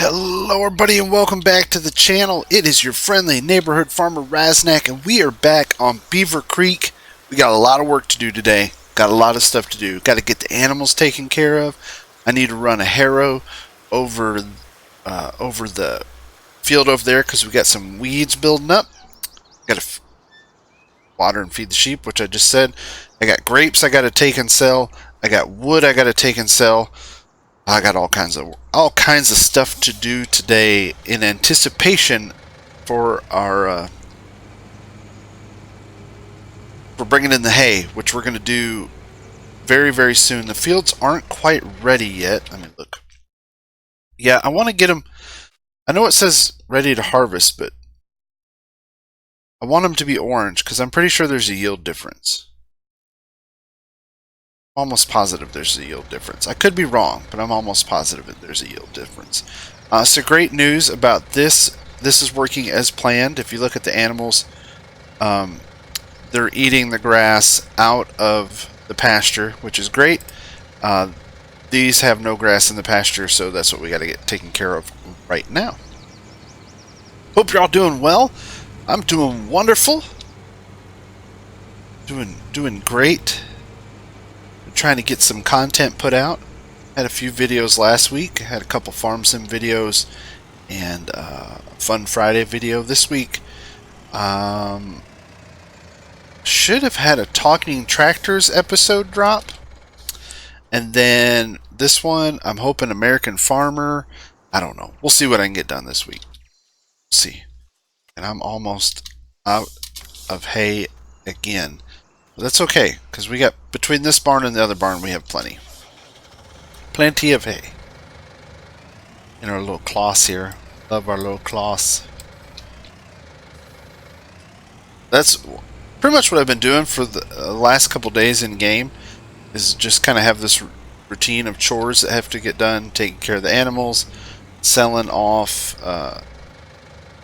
Hello everybody and welcome back to the channel. It is your friendly neighborhood farmer Raznak and we are back on Beaver Creek. We got a lot of work to do today. Got a lot of stuff to do. Got to get the animals taken care of. I need to run a harrow over the field over there because we got some weeds building up. Got to water and feed the sheep, which I just said. I got grapes I got to take and sell. I got wood I got to take and sell. I got all kinds of stuff to do today in anticipation for our for bringing in the hay, which we're going to do very, very soon. The fields aren't quite ready yet. Let me look. Yeah, I want to get them. I know it says ready to harvest, but I want them to be orange because I'm pretty sure there's a yield difference. Almost positive there's a yield difference. I could be wrong, but I'm almost positive that there's a yield difference. So great news about this. This is working as planned. If you look at the animals, they're eating the grass out of the pasture, which is great. These have no grass in the pasture, so that's what we got to get taken care of right now. Hope you're all doing well. I'm doing wonderful. Doing great. Trying to get some content put out. Had a few videos last week. Had a couple farm sim videos and a Fun Friday video this week. Should have had a Talking Tractors episode drop, and then this one I'm hoping American Farmer. I don't know. We'll see what I can get done this week. See. And I'm almost out of hay again. But that's okay, because we got, between this barn and the other barn, we have plenty. Plenty of hay. In our little cloths here. Love our little cloths. That's pretty much what I've been doing for the last couple days in game. Is just kind of have this routine of chores that have to get done. Taking care of the animals. Selling off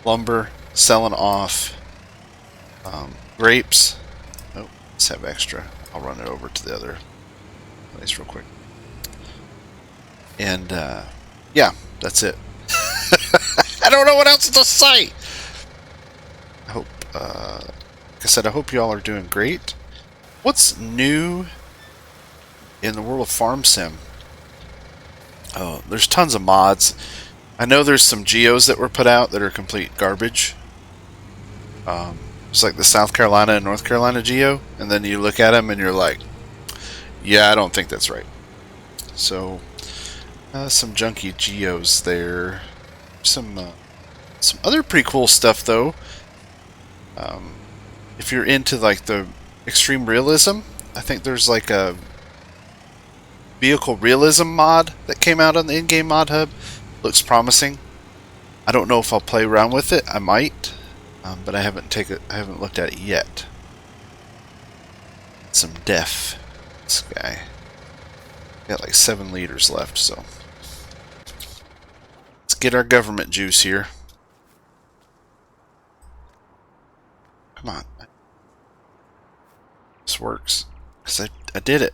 lumber. Selling off grapes. Have extra. I'll run it over to the other place real quick. And yeah, that's it. I don't know what else to say. I hope, like I said, I hope you all are doing great. What's new in the world of farm sim? Oh, there's tons of mods. I know there's some geos that were put out that are complete garbage. It's like the South Carolina and North Carolina geo, and then you look at them and you're like, yeah, I don't think that's right. So, some junky geos there. Some other pretty cool stuff though. If you're into like the extreme realism, I think there's like a vehicle realism mod that came out on the in-game mod hub. Looks promising. I don't know if I'll play around with it. I might. But I haven't looked at it yet. Some def. This guy. Got like 7 liters left, so let's get our government juice here. Come on. This works. Because I did it.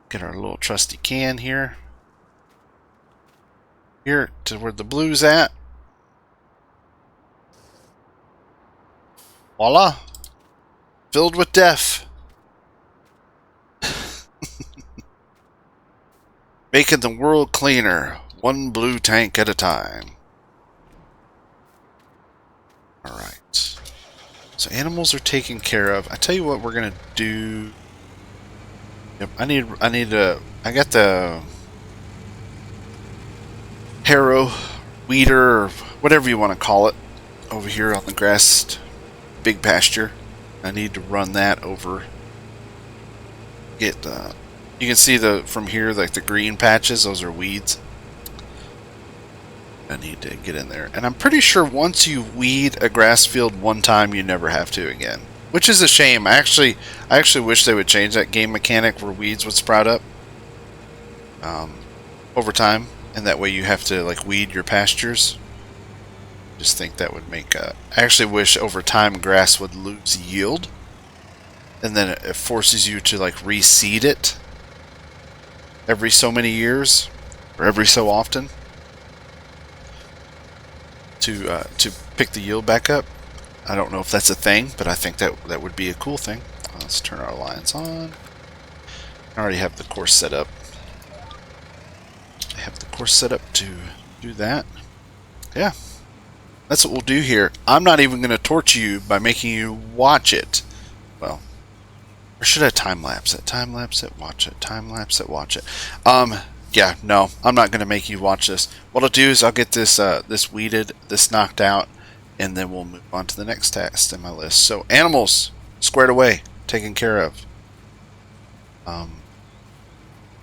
Get our little trusty can here. Here to where the blue's at. Voila! Filled with def. Making the world cleaner, one blue tank at a time. Alright. So animals are taken care of. I tell you what we're gonna do. Yep, I got the harrow, weeder, or whatever you want to call it, over here on the grass big pasture. I need to run that over. You can see from here, like the green patches, those are weeds. I need to get in there. And I'm pretty sure once you weed a grass field one time, you never have to again. Which is a shame. I actually wish they would change that game mechanic where weeds would sprout up over time, and that way you have to like weed your pastures. Just think that would make I actually wish over time grass would lose yield, and then it forces you to like reseed it every so many years or every so often. to pick the yield back up. I don't know if that's a thing, but I think that would be a cool thing. Let's turn our lines on. I already have the course set up. I have the course set up to do that. Yeah, that's what we'll do here. I'm not even going to torture you by making you watch it. Well, or should I time lapse it? Time lapse it, watch it. Time lapse it, watch it. Yeah, no, I'm not going to make you watch this. What I'll do is I'll get this this weeded, this knocked out, and then we'll move on to the next task in my list. So animals squared away, taken care of.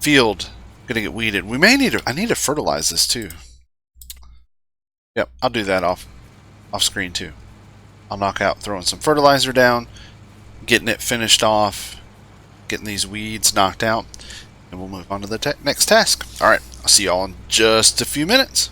Field gonna get weeded. We may need to. I need to fertilize this too. Yep, I'll do that off screen too. I'll knock out throwing some fertilizer down, getting it finished off, getting these weeds knocked out, and we'll move on to the next task. Alright, I'll see y'all in just a few minutes.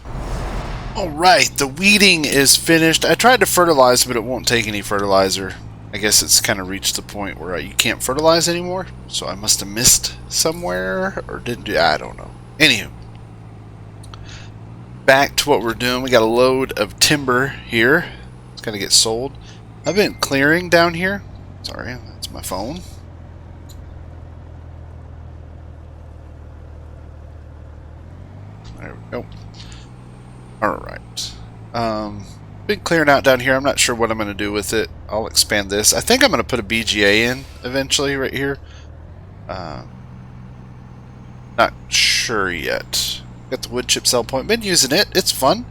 Alright, the weeding is finished. I tried to fertilize, but it won't take any fertilizer. I guess it's kind of reached the point where you can't fertilize anymore, so I must have missed somewhere, or didn't do. I don't know. Anywho, back to what we're doing. We got a load of timber here. It's gonna get sold. I've been clearing down here. Sorry, that's my phone. There we go. Alright. Been clearing out down here. I'm not sure what I'm going to do with it. I'll expand this. I think I'm going to put a BGA in eventually right here. Not sure yet. Got the wood chip sell point. Been using it. It's fun.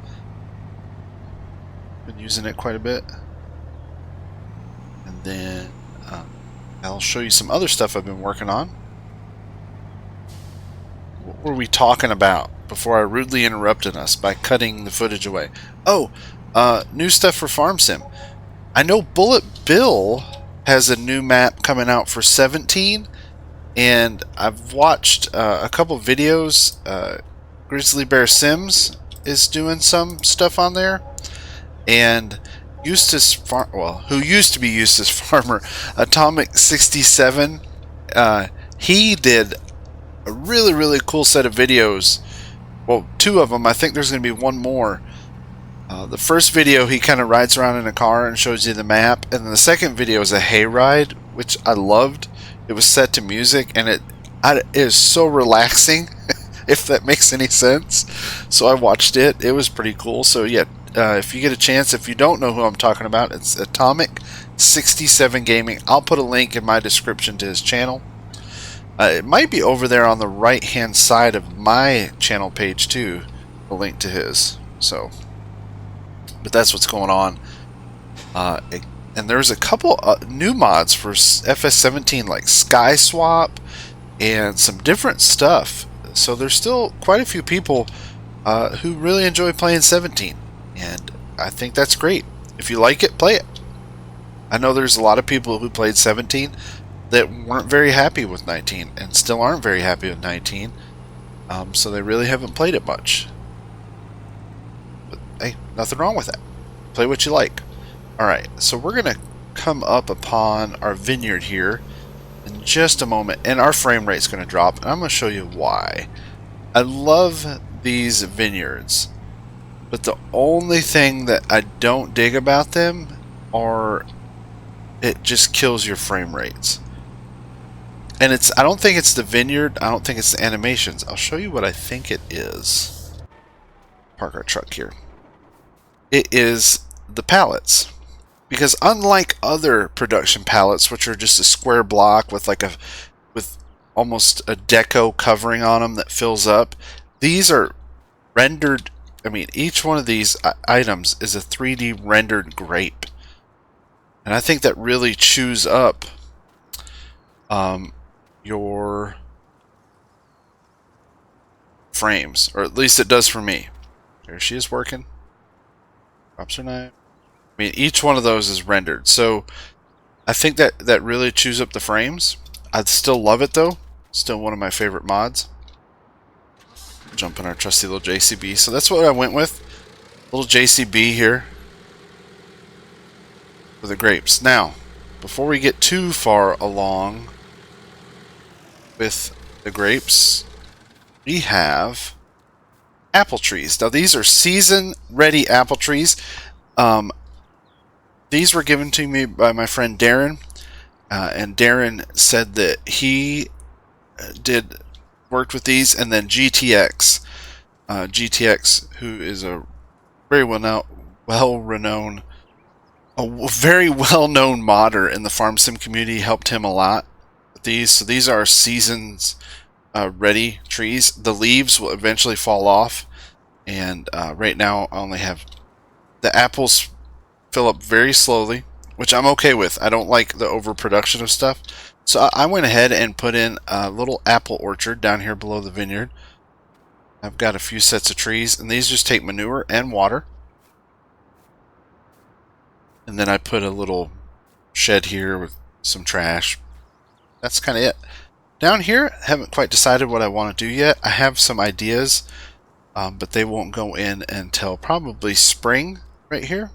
Been using it quite a bit. And then I'll show you some other stuff I've been working on. What were we talking about before I rudely interrupted us by cutting the footage away? Oh, new stuff for Farm Sim. I know Bullet Bill has a new map coming out for 17, and I've watched a couple videos. Grizzly Bear Sims is doing some stuff on there, and Eustace who used to be Eustace Farmer, Atomic 67, he did a really cool set of videos. Well, two of them. I think there's going to be one more. The first video, he kind of rides around in a car and shows you the map, and then the second video is a hayride, which I loved. It was set to music, and it is so relaxing, if that makes any sense. So I watched it. It was pretty cool. So yeah, if you get a chance, if you don't know who I'm talking about, it's Atomic 67 Gaming. I'll put a link in my description to his channel. It might be over there on the right hand side of my channel page too, a link to his. So, but that's what's going on. And there's a couple new mods for FS17, like Sky Swap and some different stuff. So there's still quite a few people who really enjoy playing 17, and I think that's great. If you like it, play it. I know there's a lot of people who played 17 that weren't very happy with 19 and still aren't very happy with 19, so they really haven't played it much. But hey, nothing wrong with that. Play what you like. Alright, so we're going to come up upon our vineyard here in just a moment, and our frame rate's going to drop, and I'm going to show you why. I love these vineyards, but the only thing that I don't dig about them are it just kills your frame rates. And I don't think it's the vineyard, I don't think it's the animations. I'll show you what I think it is. Park our truck here. It is the pallets. Because unlike other production pallets, which are just a square block with with almost a deco covering on them that fills up, these are rendered. I mean, each one of these items is a 3D rendered grape, and I think that really chews up your frames, or at least it does for me. There she is working. Drops her knife. I mean, each one of those is rendered, so I think that really chews up the frames. I'd still love it though. Still one of my favorite mods. Jump in our trusty little JCB. So that's what I went with. Little JCB here for the grapes. Now, before we get too far along with the grapes, we have apple trees. Now these are season-ready apple trees. These were given to me by my friend Darren, and Darren said that he worked with these, and then GTX, who is a very well-renowned, a very well-known modder in the farm sim community, helped him a lot with these. So these are seasons ready trees. The leaves will eventually fall off, and right now I only have the apples fill up very slowly, which I'm okay with. I don't like the overproduction of stuff. So I went ahead and put in a little apple orchard down here below the vineyard. I've got a few sets of trees, and these just take manure and water. And then I put a little shed here with some trash. That's kind of it. Down here, I haven't quite decided what I want to do yet. I have some ideas, but they won't go in until probably spring right here.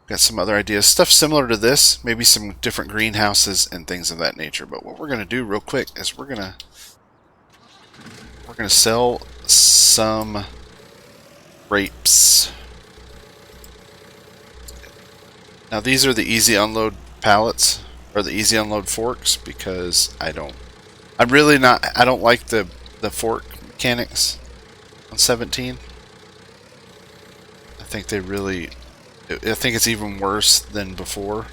Got some other ideas, stuff similar to this, maybe some different greenhouses and things of that nature. But what we're going to do real quick is we're going to sell some grapes. Now these are the easy unload pallets, or the easy unload forks, because I don't like the fork mechanics on 17. I think it's even worse than before.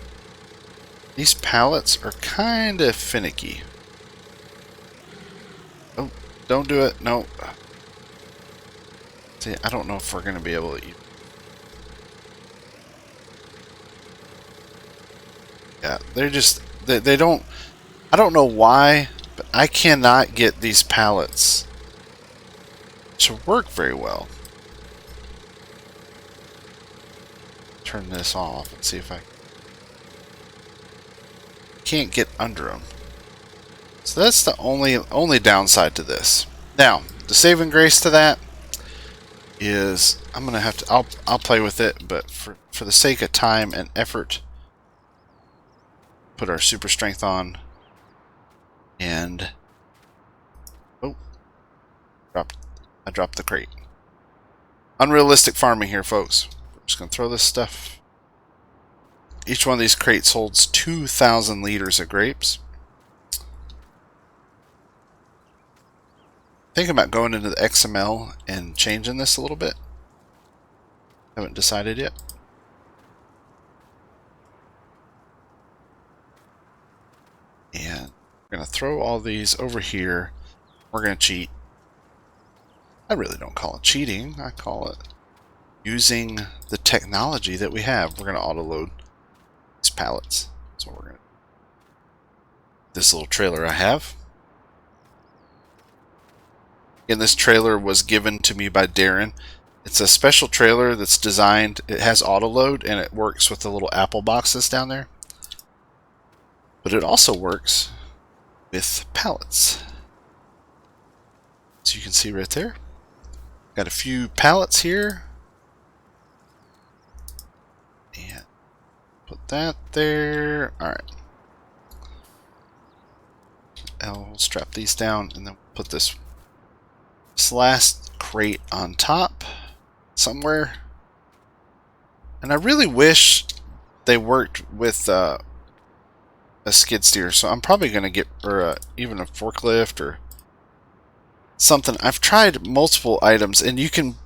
These pallets are kind of finicky. Oh, don't do it. No. See, I don't know if we're going to be able to eat. Yeah, they don't, I don't know why, but I cannot get these pallets to work very well. Turn this off and see if I can't get under them. So that's the only downside to this. Now, the saving grace to that is I'm gonna have to I'll play with it, but for the sake of time and effort, put our super strength on, and I dropped the crate. Unrealistic farming here, folks. We're just gonna throw this stuff. Each one of these crates holds 2,000 liters of grapes. Think about going into the XML and changing this a little bit. Haven't decided yet. And we're going to throw all these over here. We're going to cheat. I really don't call it cheating. I call it using the technology that we have. We're going to auto-load these pallets. That's what we're going to do. This little trailer I have. And this trailer was given to me by Darren. It's a special trailer that's designed, it has auto-load, and it works with the little Apple boxes down there. But it also works with pallets. So you can see right there. Got a few pallets here. And put that there. Alright. I'll strap these down and then put this last crate on top somewhere. And I really wish they worked with a skid steer, so I'm probably going to get even a forklift or something. I've tried multiple items, and you can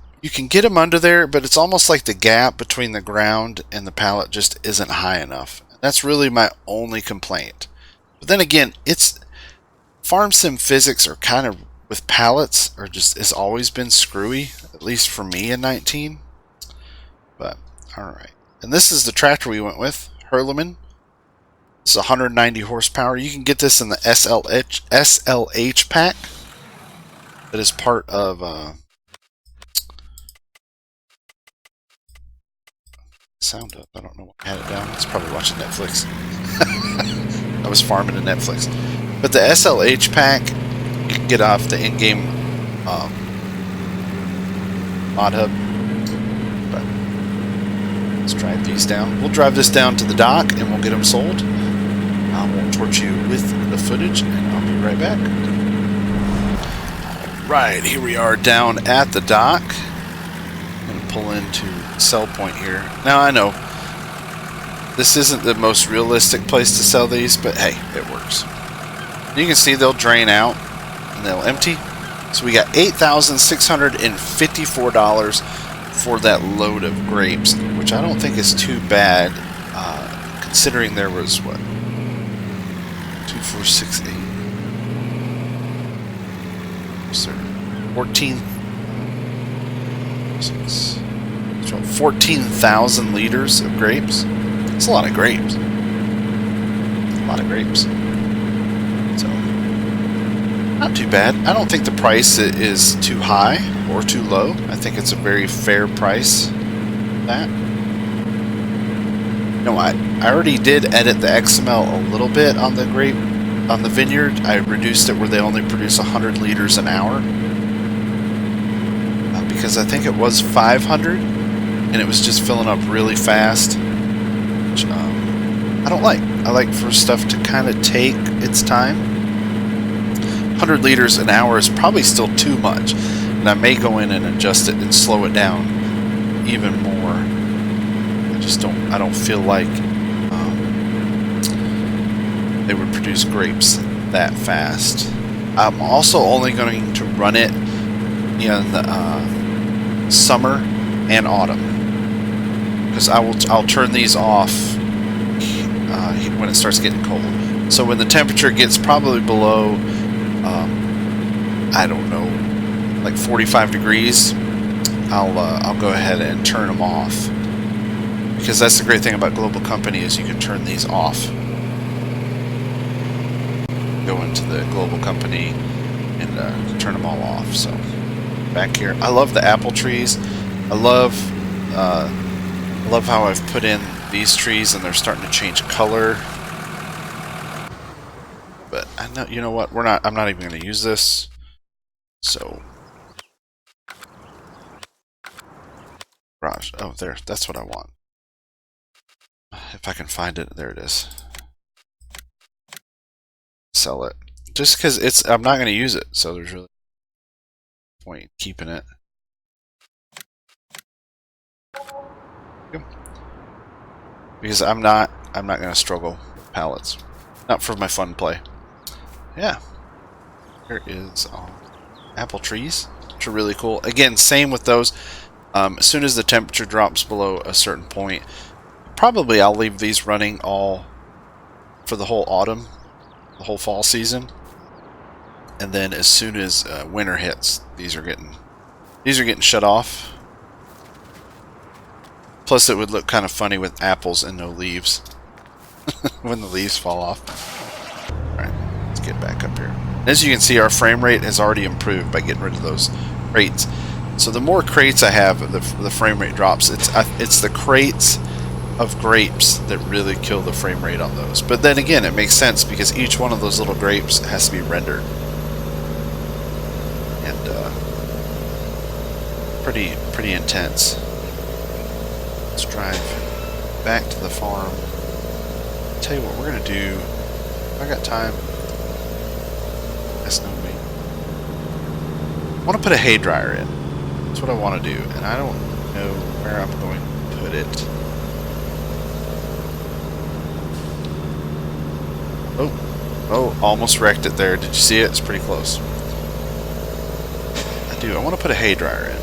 get them under there, but it's almost like the gap between the ground and the pallet just isn't high enough. That's really my only complaint. But then again, it's farm sim physics are kind of, with pallets, or just has always been screwy, at least for me in 19. But alright. And this is the tractor we went with, Hurleman. It's 190 horsepower. You can get this in the SLH pack. That is part of sound up. I don't know what had it down. It's probably watching Netflix. I was farming to Netflix. But the SLH pack, you can get off the in-game mod hub. But let's drive these down. We'll drive this down to the dock and we'll get them sold. I won't torch you with the footage, and I'll be right back. Right, here we are down at the dock. I'm going to pull into the sell point here. Now I know this isn't the most realistic place to sell these, but hey, it works. You can see they'll drain out and they'll empty. So we got $8,654 for that load of grapes, which I don't think is too bad, considering there was what, 2, 4, 6, 8. So 14,000 liters of grapes. That's a lot of grapes. A lot of grapes. So, not too bad. I don't think the price is too high or too low. I think it's a very fair price. That. No, I already did edit the XML a little bit on the grape, on the vineyard. I reduced it where they only produce 100 liters an hour. Because I think it was 500 and it was just filling up really fast, which I don't like. I like for stuff to kind of take its time. 100 liters an hour is probably still too much, and I may go in and adjust it and slow it down even more. I don't feel like they would produce grapes that fast. I'm also only going to run it in summer and autumn, because I'll turn these off when it starts getting cold. So when the temperature gets probably below I don't know, like 45 degrees, I'll go ahead and turn them off, because that's the great thing about Global Company is you can turn these off. Go into the Global Company and turn them all off. So back here, I love the apple trees. I love how I've put in these trees and they're starting to change color. But I know, you know what? I'm not even going to use this. So garage. Oh, there. That's what I want. If I can find it, there it is. Sell it. Just because I'm not going to use it, so there's really no point in keeping it. Because I'm not going to struggle with pallets. Not for my fun play. Yeah. Here is apple trees, which are really cool. Again, same with those. As soon as the temperature drops below a certain point, probably I'll leave these running all for the whole autumn, the whole fall season. And then as soon as winter hits, these are getting shut off. Plus, it would look kind of funny with apples and no leaves when the leaves fall off. Alright, let's get back up here. As you can see, our frame rate has already improved by getting rid of those crates. So the more crates I have, the frame rate drops. It's the crates of grapes that really kill the frame rate on those. But then again, it makes sense because each one of those little grapes has to be rendered. And pretty intense. Let's drive back to the farm. Tell you what we're gonna do. I got time. That's no me. I want to put a hay dryer in. That's what I want to do, and I don't know where I'm going to put it. Oh, almost wrecked it there. Did you see it? It's pretty close. I want to put a hay dryer in,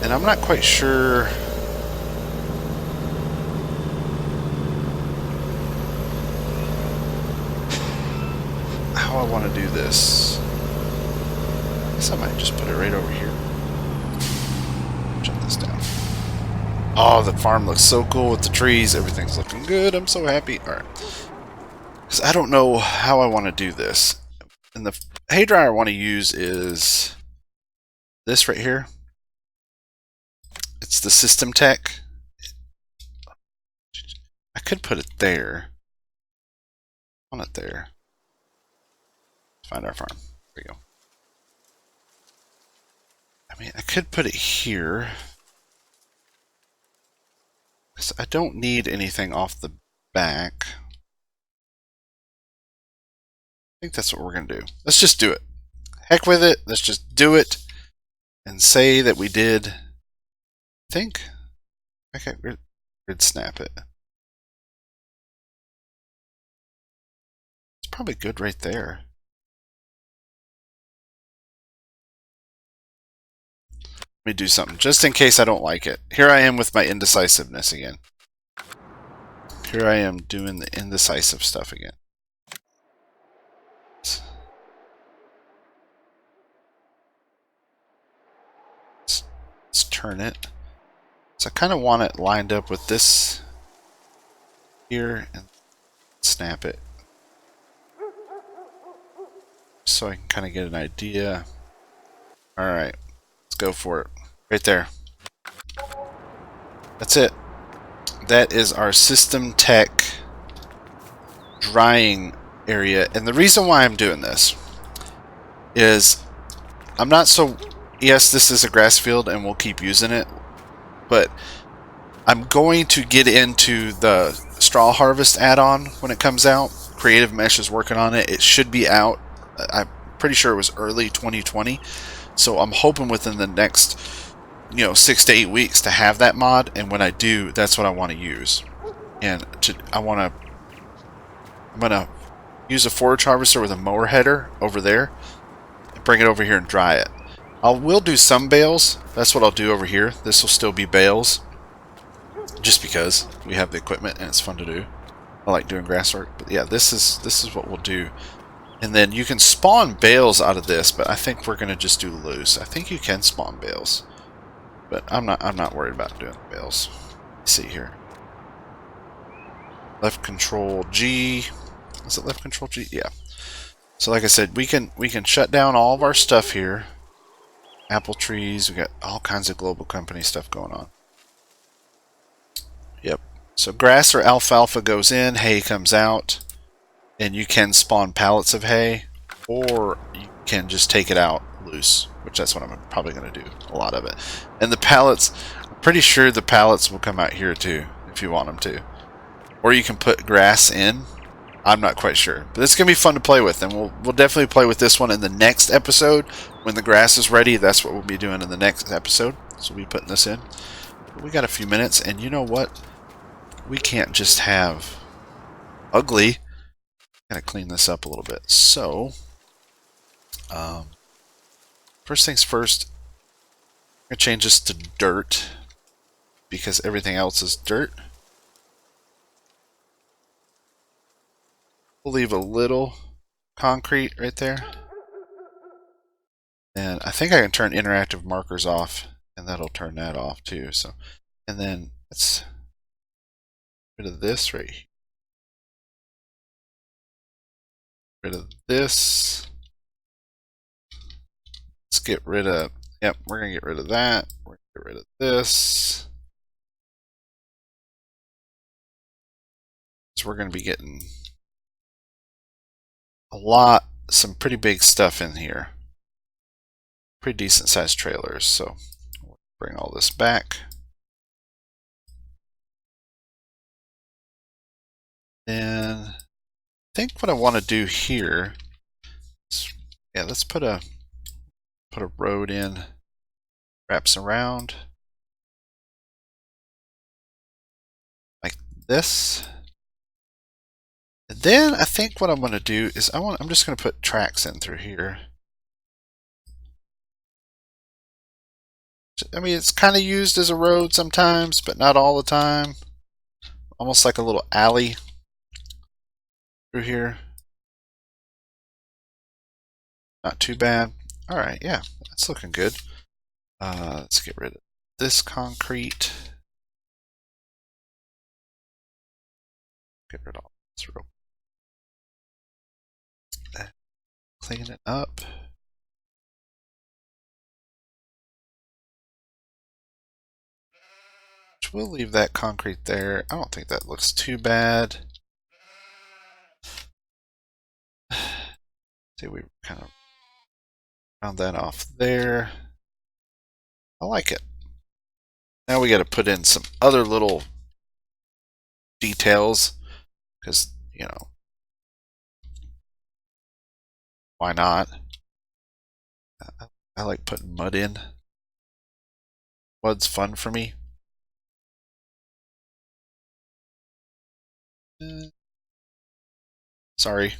and I'm not quite sure how I want to do this. I guess I might just put it right over here. Shut this down. Oh, the farm looks so cool with the trees. Everything's looking good. I'm so happy. Alright. Because I don't know how I want to do this. And the hay dryer I want to use is this right here. It's the System Tech. I could put it there. I want it there. Let's find our farm. There we go. I mean, I could put it here. Because I don't need anything off the back. I think that's what we're going to do. Let's just do it. Heck with it. Let's just do it and say that we did. I think I can grid snap it. It's probably good right there. Let me do something just in case I don't like it. Here I am with my indecisiveness again. Here I am doing the indecisive stuff again. Let's turn it. So I kind of want it lined up with this here and snap it. So I can kind of get an idea. Alright, let's go for it. Right there. That's it. That is our system tech drying area. And the reason why I'm doing this is I'm not so... Yes, this is a grass field and we'll keep using it. But I'm going to get into the straw harvest add-on when it comes out. Creative Mesh is working on it. It should be out. I'm pretty sure it was early 2020. So I'm hoping within the next 6 to 8 weeks to have that mod, and when I do, that's what I want to use. And I'm gonna use a forage harvester with a mower header over there and bring it over here and dry it. Will do some bales. That's what I'll do over here. This will still be bales, just because we have the equipment and it's fun to do. I like doing grass work, but yeah, this is what we'll do. And then you can spawn bales out of this, but I think we're gonna just do loose. I think you can spawn bales, but I'm not worried about doing the bales. Let's see here. Left control G. Is it left control G? Yeah. So like I said, we can shut down all of our stuff here. Apple trees. We got all kinds of global company stuff going on. Yep. So grass or alfalfa goes in, hay comes out, and you can spawn pallets of hay, or you can just take it out loose, which that's what I'm probably going to do, a lot of it. And the pallets, I'm pretty sure the pallets will come out here too, if you want them to. Or you can put grass in. I'm not quite sure, but it's going to be fun to play with, and we'll definitely play with this one in the next episode. When the grass is ready, that's what we'll be doing in the next episode. So we'll be putting this in. But we got a few minutes, and you know what? We can't just have ugly. Gotta clean this up a little bit. So, first things first, I'm gonna change this to dirt because everything else is dirt. We'll leave a little concrete right there. And I think I can turn interactive markers off, and that'll turn that off too. So, and then let's get rid of this right here. Rid of this. Let's get rid of, yep, we're gonna get rid of that. We're gonna get rid of this. So we're gonna be getting some pretty big stuff in here. Pretty decent sized trailers, so we'll bring all this back. And I think what I want to do here is, yeah, let's put a road in, wraps around like this. And then I think what I'm going to do is I'm just going to put tracks in through here. I mean, it's kind of used as a road sometimes, but not all the time. Almost like a little alley through here. Not too bad. Alright, yeah, that's looking good. Let's get rid of this concrete. Get rid of all this rope. Clean it up. We'll leave that concrete there. I don't think that looks too bad. See, we kind of round that off there. I like it. Now we got to put in some other little details because, why not? I like putting mud in. Mud's fun for me. Sorry,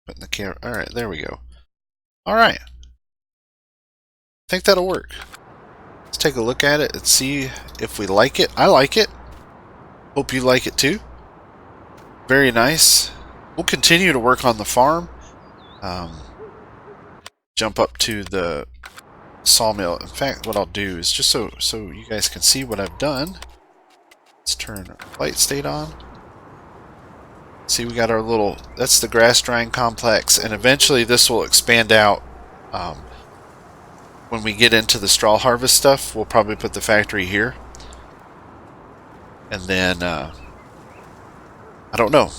putting the camera. All right, there we go. All right, I think that'll work. Let's take a look at it and see if we like it. I like it. Hope you like it too. Very nice. We'll continue to work on the farm. Jump up to the sawmill. In fact, what I'll do is just so you guys can see what I've done. Let's turn our light state on. See, we got our little, that's the grass drying complex, and eventually this will expand out. When we get into the straw harvest stuff, we'll probably put the factory here. And then, I don't know.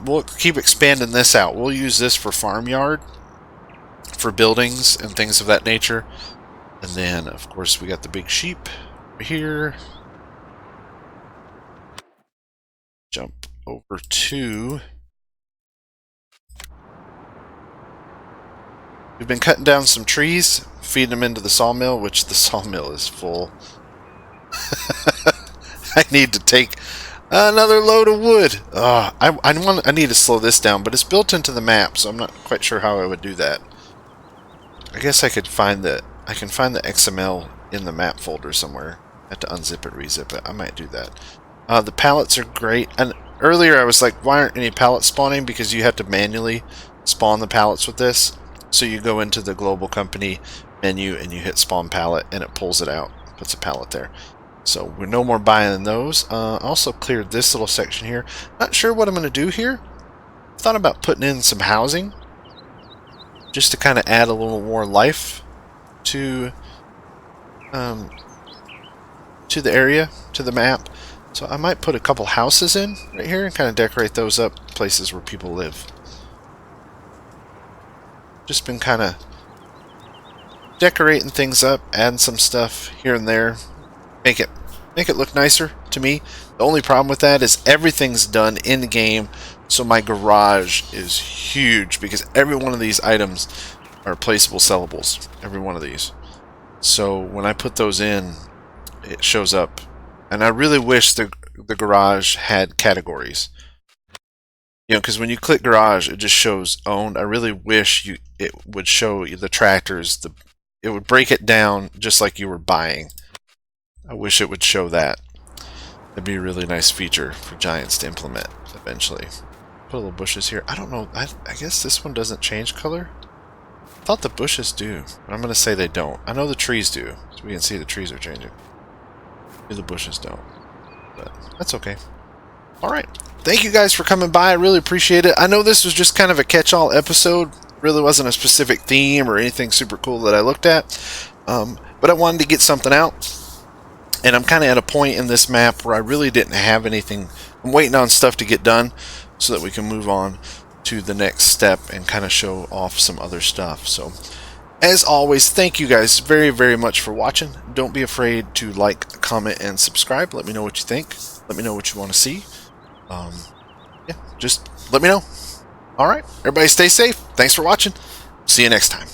We'll keep expanding this out. We'll use this for farmyard, for buildings and things of that nature. And then, of course, we got the big sheep here. Jump over to... We've been cutting down some trees, feeding them into the sawmill, which the sawmill is full. I need to take another load of wood. I need to slow this down, but it's built into the map, so I'm not quite sure how I would do that. I guess I can find the XML in the map folder somewhere. I have to unzip it, rezip it. I might do that. The pallets are great. And earlier I was like, why aren't any pallets spawning? Because you have to manually spawn the pallets with this. So you go into the global company menu and you hit spawn pallet and it pulls it out, puts a pallet there. So we're no more buying those. Also cleared this little section here. Not sure what I'm going to do here. Thought about putting in some housing just to kind of add a little more life to the area, to the map. So I might put a couple houses in right here and kind of decorate those up, places where people live. Just been kind of decorating things up, adding some stuff here and there, make it look nicer to me. The only problem with that is everything's done in the game, so my garage is huge because every one of these items are placeable sellables. Every one of these. So when I put those in, it shows up, and I really wish the garage had categories. You know, because when you click garage, it just shows owned. I really wish it would show you the tractors. It would break it down just like you were buying. I wish it would show that. That'd be a really nice feature for Giants to implement eventually. Put little bushes here. I don't know. I guess this one doesn't change color. I thought the bushes do, but I'm going to say they don't. I know the trees do, so we can see the trees are changing. Maybe the bushes don't, but that's okay. Alright, thank you guys for coming by. I really appreciate it. I know this was just kind of a catch-all episode. Really wasn't a specific theme or anything super cool that I looked at. But I wanted to get something out. And I'm kind of at a point in this map where I really didn't have anything. I'm waiting on stuff to get done so that we can move on to the next step and kind of show off some other stuff. So, as always, thank you guys very, very much for watching. Don't be afraid to like, comment, and subscribe. Let me know what you think. Let me know what you want to see. Yeah, just let me know. Alright, everybody stay safe. Thanks for watching. See you next time.